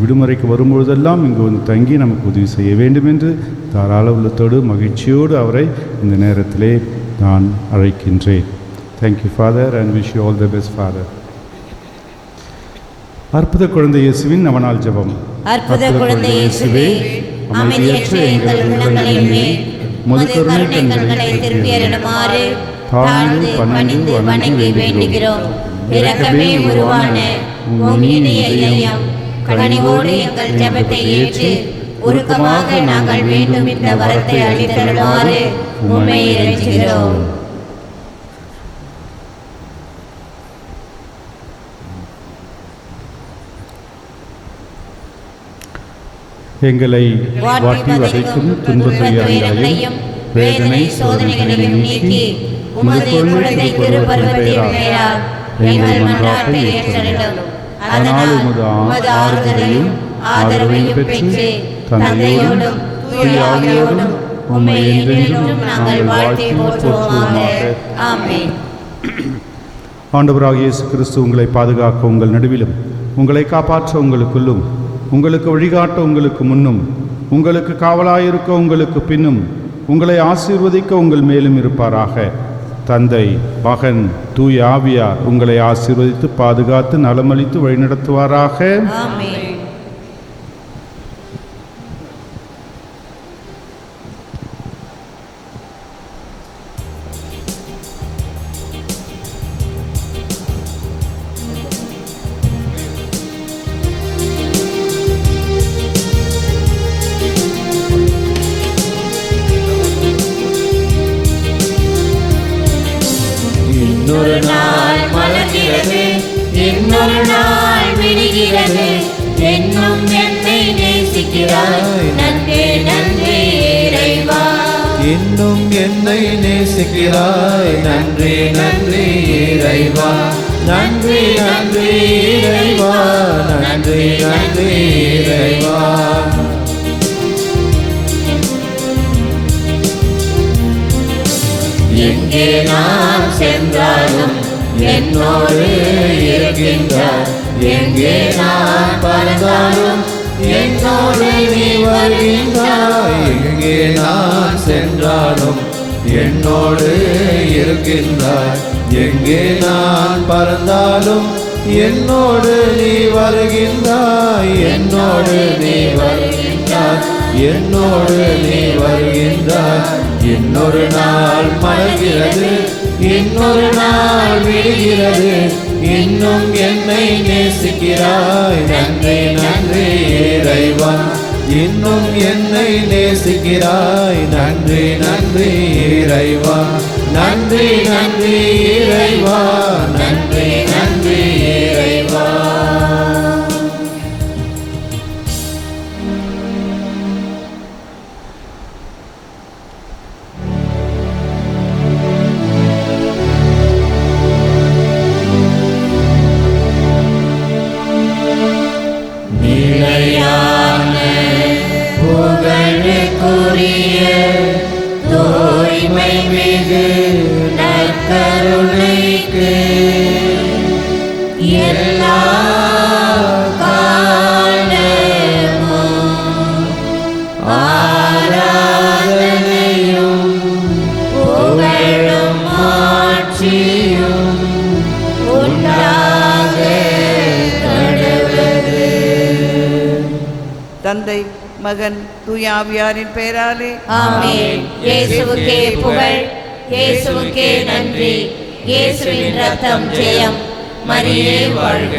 விடுமுறைக்கு வரும்பொழுதெல்லாம் இங்கு வந்து தங்கி நமக்கு உதவி செய்ய வேண்டும் என்று தாராள உள்ளத்தோடு மகிழ்ச்சியோடு அவரை இந்த நேரத்திலே நான் அழைக்கின்றேன். Thank you father and wish you all the best father. அற்புத குழந்தை இயேசுவின் நவநாள் ஜெபம். அற்புத குழந்தை இயேசுவே, அமைதியற்ற எங்கள் உள்ளங்களின் மேல் உமது கருணை கண்களை திருப்பி அருளுமாறு தாழ்ந்து பணிந்து வணங்கி வேண்டுகிறோம். இரக்கமே உருவான உம் இனிய இதயம் கனிவோடு எங்கள் ஜெபத்தை ஏற்று உருக்கமாக நாங்கள் வேண்டும் இந்த வரத்தை அளித்தருளுமாறு உம்மை இறைஞ்சுகிறோம். எங்களை வாட்டி வதைக்கும் துன்பத்தையும் வேதனை சோதனைகளையும் நீக்கி உமது குழந்தை திருப்பருவத்தின் பெயரால் எங்கள் மன்றாட்டை ஏற்றருளும். அதனால் உமது ஆறுதலையும் ஆதரவையும் பெற்று தந்தையோடும் தூய ஆவியோடும் உம்மை என்றென்றும் நாங்கள் வாழ்த்தி போற்றுவோமாக. ஆமென். ஆண்டவராகிய இயேசு கிறிஸ்து உங்களை பாதுகாக்க உங்கள் நடுவிலும், உங்களை காப்பாற்ற உங்களுக்குள்ளும், உங்களுக்கு வழிகாட்ட உங்களுக்கு முன்னும், உங்களுக்கு காவலாயிருக்க உங்களுக்கு பின்னும், உங்களை ஆசீர்வதிக்க உங்கள் மேலும் இருப்பாராக. தந்தை, மகன், தூய ஆவியார் உங்களை ஆசீர்வதித்து பாதுகாத்து நலமளித்து வழிநடத்துவாராக. ஆமென். இன்னொரு நாள் மலர்கிறது, இன்னொரு நாள் விடுகிறது, என்னும் என்னை நேசிக்கிறாய், நன்றி நன்றி இறைவா. இன்னும் என்னை நேசிக்கிறாய், நன்றி நன்றி இறைவா. நன்றி நன்றி இறைவா, நன்றி நன்றி இறைவா. எங்கே நான் சென்றாலும் என்னோடு இருக்கின்றார், எங்கே நான் பறந்தாலும் என்னோடு நீ வருகின்றாய். எங்கே நான் சென்றாலும் என்னோடு இருக்கின்றாய், எங்கே நான் பறந்தாலும் என்னோடு நீ வருகின்றாய். என்னோடு நீ வருகின்றாய், என்னோடு நீ வருகின்றாய். இன்னொரு நாள் மலர்கிறது, இன்னொரு நாள் விடுகிறது, இன்னும் என்னை நேசிக்கிறாய், நன்றி நன்றி இறைவா. இன்னும் என்னை நேசிக்கிறாய், நன்றி நன்றி இறைவா. நன்றி நன்றி இறைவா, நன்றி நன்றி இறைவா. நிலையான புகழுக்குரிய தூய்மை மிகு நற்கருணைக்கு எல்லா காலமும் ஆராதனையும் புகழும் ஆட்சியும் உண்டாக கடவுளே. தந்தை, மகன், தூயாவியாரின் பெயராலே ஆமென். இயேசுவுக்கே புகழ், இயேசுவுக்கே நன்றி. இயேசுவின் ரத்தம் ஜெயம். மரியே வாழ்க.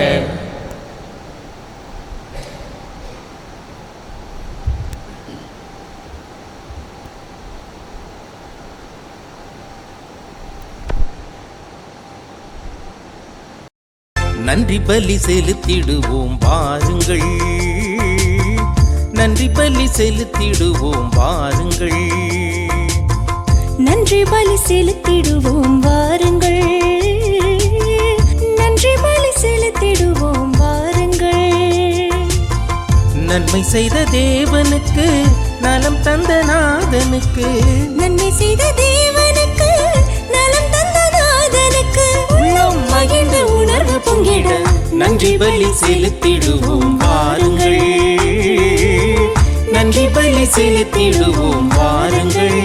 நன்றி பலி செலுத்திடுவோம் வாருங்கள், நன்றி பலி செலுத்திடுவோம் வாருங்கள், நன்றி பலி செலுத்திடுவோம் வாருங்கள், நன்றி பலி செலுத்திடுவோம் வாருங்கள். நன்மை செய்த தேவனுக்கு, நலம் தந்த நாதனுக்கு, நன்மை செய்த தேவனுக்கு, நலம் தந்த நாதனுக்கு, உள்ளம் மகிழ்ந்த உணர்வு பொங்கிட நன்றி பலி செலுத்திடுவோம் வாருங்கள், நன்றி பலி செலுத்திடுவோம் வாருங்கள்.